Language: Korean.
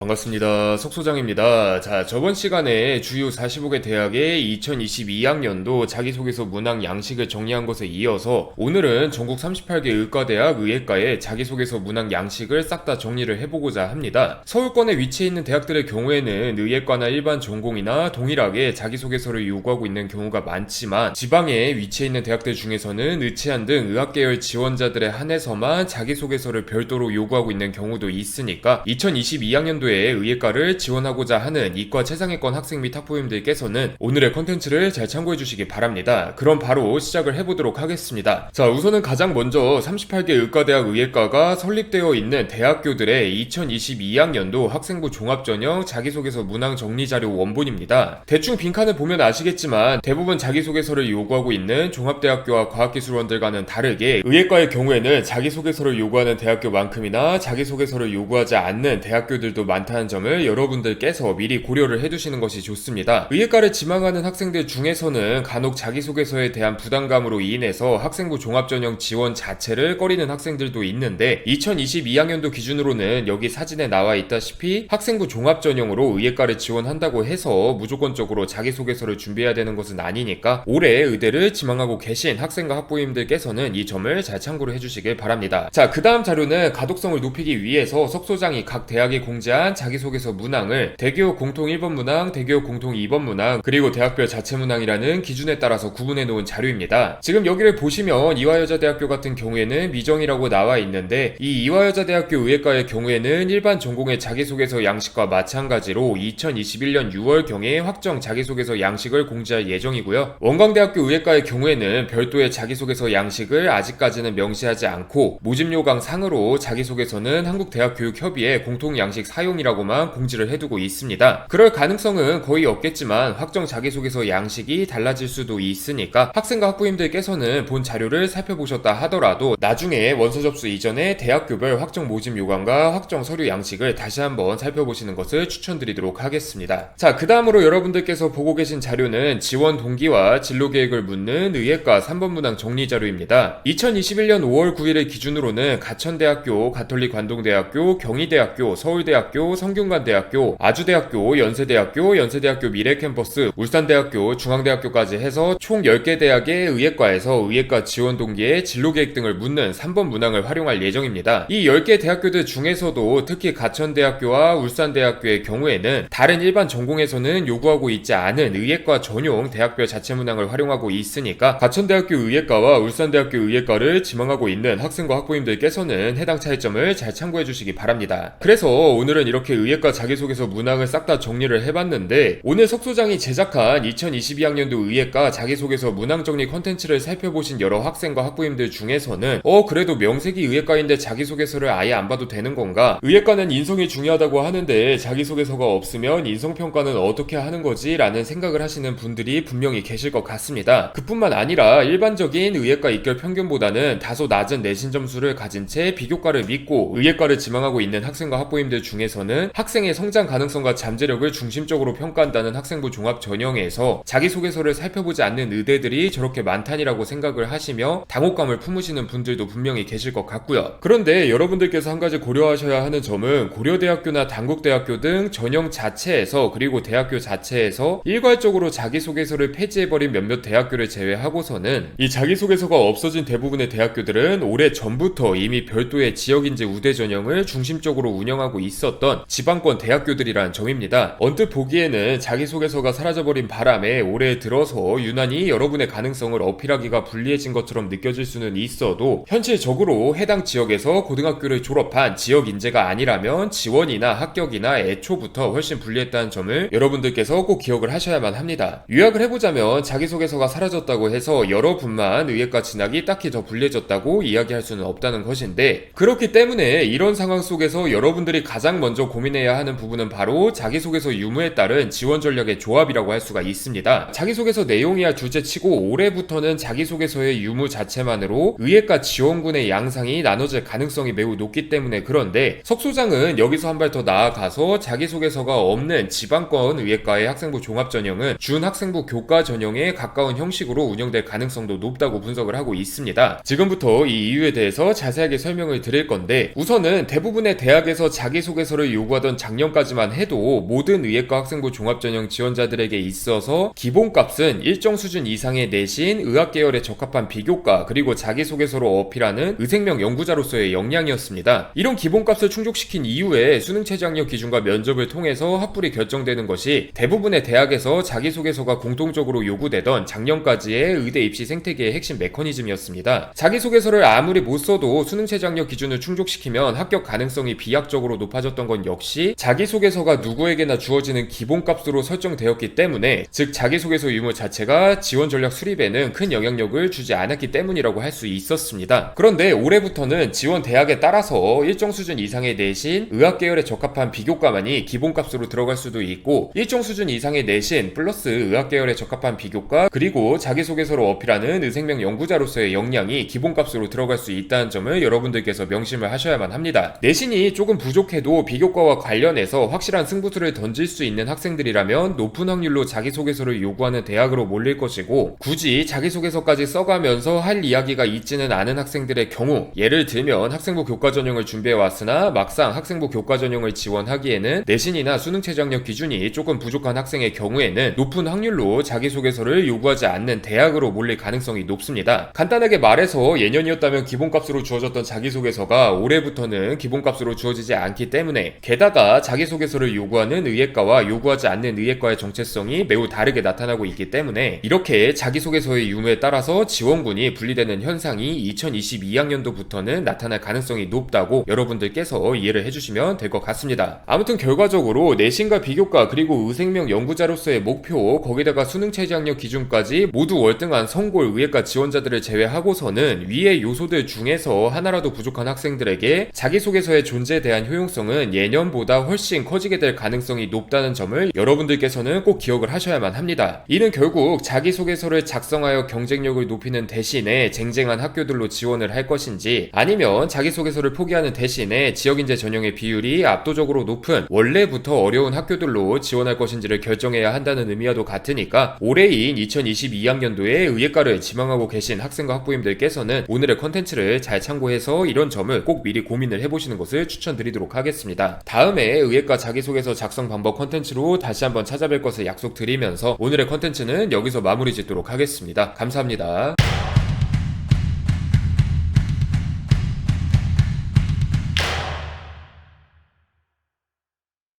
반갑습니다. 석소장입니다. 자, 저번 시간에 주요 45개 대학의 2022학년도 자기소개서 문항 양식을 정리한 것에 이어서 오늘은 전국 38개 의과대학 의예과의 자기소개서 문항 양식을 싹 다 정리를 해보고자 합니다. 서울권에 위치해 있는 대학들의 경우에는 의예과나 일반 전공이나 동일하게 자기소개서를 요구하고 있는 경우가 많지만 지방에 위치해 있는 대학들 중에서는 의치안 등 의학계열 지원자들에 한해서만 자기소개서를 별도로 요구하고 있는 경우도 있으니까 2022학년도에 의예과를 지원하고자 하는 이과 최상위권 학생 및 학부모님들께서는 오늘의 컨텐츠를 잘 참고해 주시기 바랍니다. 그럼 바로 시작을 해보도록 하겠습니다. 자, 우선은 가장 먼저 38개 의과대학 의예과가 설립되어 있는 대학교들의 2022학년도 학생부 종합전형 자기소개서 문항 정리자료 원본입니다. 대충 빈칸을 보면 아시겠지만 대부분 자기소개서를 요구하고 있는 종합대학교와 과학기술원들과는 다르게 의예과의 경우에는 자기소개서를 요구하는 대학교만큼이나 자기소개서를 요구하지 않는 대학교들도 많다는 점을 여러분들께서 미리 고려를 해두시는 것이 좋습니다. 의예과를 지망하는 학생들 중에서는 간혹 자기소개서에 대한 부담감으로 인해서 학생부 종합전형 지원 자체를 꺼리는 학생들도 있는데 2022학년도 기준으로는 여기 사진에 나와 있다시피 학생부 종합전형으로 의예과를 지원한다고 해서 무조건적으로 자기소개서를 준비해야 되는 것은 아니니까 올해 의대를 지망하고 계신 학생과 학부모님들께서는 이 점을 잘 참고를 해주시길 바랍니다. 자, 그 다음 자료는 가독성을 높이기 위해서 석소장이 각 대학이 공지한 자기소개서 문항을 대교 공통 1번 문항, 대교 공통 2번 문항, 그리고 대학별 자체 문항이라는 기준에 따라서 구분해 놓은 자료입니다. 지금 여기를 보시면 이화여자대학교 같은 경우에는 미정이라고 나와 있는데 이 이화여자대학교 의예과의 경우에는 일반 전공의 자기소개서 양식과 마찬가지로 2021년 6월경에 확정 자기소개서 양식을 공지할 예정이고요. 원광대학교 의예과의 경우에는 별도의 자기소개서 양식을 아직까지는 명시하지 않고 모집요강 상으로 자기소개서는 한국대학교육협의회 공통양식 사용이라고만 공지를 해두고 있습니다. 그럴 가능성은 거의 없겠지만 확정 자기소개서 양식이 달라질 수도 있으니까 학생과 학부모님들께서는 본 자료를 살펴보셨다 하더라도 나중에 원서 접수 이전에 대학교별 확정 모집 요강과 확정 서류 양식을 다시 한번 살펴보시는 것을 추천드리도록 하겠습니다. 자, 그 다음으로 여러분들께서 보고 계신 자료는 지원 동기와 진로 계획을 묻는 의예과 3번 문항 정리 자료입니다. 2021년 5월 9일을 기준으로는 가천대학교, 가톨릭관동대학교, 경희대학교, 서울대학교, 성균관대학교, 아주대학교, 연세대학교, 연세대학교 미래캠퍼스, 울산대학교, 중앙대학교까지 해서 총 10개 대학의 의예과에서 의예과 지원 동기의 진로계획 등을 묻는 3번 문항을 활용할 예정입니다. 이 10개 대학교들 중에서도 특히 가천대학교와 울산대학교의 경우에는 다른 일반 전공에서는 요구하고 있지 않은 의예과 전용 대학별 자체 문항을 활용하고 있으니까 가천대학교 의예과와 울산대학교 의예과를 지망하고 있는 학생과 학부모님들께서는 해당 차이점을 잘 참고해 주시기 바랍니다. 그래서 오늘은 이렇게 의예과 자기소개서 문항을 싹 다 정리를 해봤는데 오늘 석소장이 제작한 2022학년도 의예과 자기소개서 문항 정리 컨텐츠를 살펴보신 여러 학생과 학부모님들 중에서는 그래도 명색이 의예과인데 자기소개서를 아예 안 봐도 되는 건가? 의예과는 인성이 중요하다고 하는데 자기소개서가 없으면 인성평가는 어떻게 하는 거지? 라는 생각을 하시는 분들이 분명히 계실 것 같습니다. 그뿐만 아니라 일반적인 의예과 입결 평균보다는 다소 낮은 내신 점수를 가진 채 비교과를 믿고 의예과를 지망하고 있는 학생과 학부모님들 중에서는 학생의 성장 가능성과 잠재력을 중심적으로 평가한다는 학생부 종합 전형에서 자기소개서를 살펴보지 않는 의대들이 저렇게 많다니라고 생각을 하시며 당혹감을 품으시는 분들도 분명히 계실 것 같고요. 그런데 여러분들께서 한 가지 고려하셔야 하는 점은 고려대학교나 단국대학교 등 전형 자체에서 그리고 대학교 자체에서 일괄적으로 자기소개서를 폐지해버린 몇몇 대학교를 제외하고서는 이 자기소개서가 없어진 대부분의 대학교들은 오래 전부터 이미 별도의 지역인재 우대 전형을 중심적으로 운영하고 있었던 지방권 대학교들이라는 점입니다. 언뜻 보기에는 자기소개서가 사라져버린 바람에 올해 들어서 유난히 여러분의 가능성을 어필하기가 불리해진 것처럼 느껴질 수는 있어도 현실적으로 해당 지역에서 고등학교를 졸업한 지역 인재가 아니라면 지원이나 합격이나 애초부터 훨씬 불리했다는 점을 여러분들께서 꼭 기억을 하셔야만 합니다. 요약을 해보자면 자기소개서가 사라졌다고 해서 여러분만 의예과 진학이 딱히 더 불리해졌다고 이야기할 수는 없다는 것인데 그렇기 때문에 이런 상황 속에서 여러분들이 가장 먼저 고민해야 하는 부분은 바로 자기소개서 유무에 따른 지원 전략의 조합이라고 할 수가 있습니다. 자기소개서 내용이야 둘째치고 올해부터는 자기소개서의 유무 자체만으로 의예과 지원군의 양상이 나눠질 가능성이 매우 높기 때문에 그런데 석소장은 여기서 한 발 더 나아가서 자기소개서가 없는 지방권 의예과의 학생부 종합전형은 준학생부 교과 전형에 가까운 형식으로 운영될 가능성도 높다고 분석을 하고 있습니다. 지금부터 이 이유에 대해서 자세하게 설명을 드릴 건데 우선은 대부분의 대학에서 자기소개서를 요구하던 작년까지만 해도 모든 의예과 학생부 종합전형 지원자들에게 있어서 기본값은 일정 수준 이상의 내신, 의학계열에 적합한 비교과, 그리고 자기소개서로 어필하는 의생명 연구자로서의 역량이었습니다. 이런 기본값을 충족시킨 이후에 수능 최저학력 기준과 면접을 통해서 합불이 결정되는 것이 대부분의 대학에서 자기소개서가 공통적으로 요구되던 작년까지의 의대 입시 생태계의 핵심 메커니즘이었습니다. 자기소개서를 아무리 못 써도 수능 최저학력 기준을 충족시키면 합격 가능성이 비약적으로 높아졌던 건 역시 자기소개서가 누구에게나 주어지는 기본값으로 설정되었기 때문에, 즉 자기소개서 유무 자체가 지원 전략 수립에는 큰 영향력을 주지 않았기 때문이라고 할 수 있었습니다. 그런데 올해부터는 지원 대학에 따라서 일정 수준 이상의 내신, 의학 계열에 적합한 비교과만이 기본값으로 들어갈 수도 있고, 일정 수준 이상의 내신 플러스 의학 계열에 적합한 비교과, 그리고 자기소개서로 어필하는 의생명 연구자로서의 역량이 기본값으로 들어갈 수 있다는 점을 여러분들께서 명심을 하셔야만 합니다. 내신이 조금 부족해도 비교과와 관련해서 확실한 승부수를 던질 수 있는 학생들이라면 높은 확률로 자기소개서를 요구하는 대학으로 몰릴 것이고, 굳이 자기소개서까지 써가면서 할 이야기가 있지는 않은 학생들의 경우, 예를 들면 학생부 교과 전형을 준비해왔으나 막상 학생부 교과 전형을 지원하기에는 내신이나 수능 최저학력 기준이 조금 부족한 학생의 경우에는 높은 확률로 자기소개서를 요구하지 않는 대학으로 몰릴 가능성이 높습니다. 간단하게 말해서 예년이었다면 기본값으로 주어졌던 자기소개서가 올해부터는 기본값으로 주어지지 않기 때문에, 게다가 자기소개서를 요구하는 의예과와 요구하지 않는 의예과의 정체성이 매우 다르게 나타나고 있기 때문에, 이렇게 자기소개서의 유무에 따라서 지원군이 분리되는 현상이 2022학년도부터는 나타날 가능성이 높다고 여러분들께서 이해를 해주시면 될 것 같습니다. 아무튼 결과적으로 내신과 비교과 그리고 의생명 연구자로서의 목표, 거기다가 수능 최저학력 기준까지 모두 월등한 성골 의예과 지원자들을 제외하고서는 위의 요소들 중에서 하나라도 부족한 학생들에게 자기소개서의 존재에 대한 효용성은 예년보다 훨씬 커지게 될 가능성이 높다는 점을 여러분들께서는 꼭 기억을 하셔야만 합니다. 이는 결국 자기소개서를 작성하여 경쟁력을 높이는 대신에 쟁쟁한 학교들로 지원을 할 것인지, 아니면 자기소개서를 포기하는 대신에 지역인재 전형의 비율이 압도적으로 높은 원래부터 어려운 학교들로 지원할 것인지를 결정해야 한다는 의미와도 같으니까, 올해인 2022학년도에 의예과를 지망하고 계신 학생과 학부모님들께서는 오늘의 컨텐츠를 잘 참고해서 이런 점을 꼭 미리 고민을 해보시는 것을 추천드리도록 하겠습니다. 다음에 의예과 자기소개서 작성 방법 컨텐츠로 다시 한번 찾아뵐 것을 약속드리면서 오늘의 컨텐츠는 여기서 마무리 짓도록 하겠습니다. 감사합니다.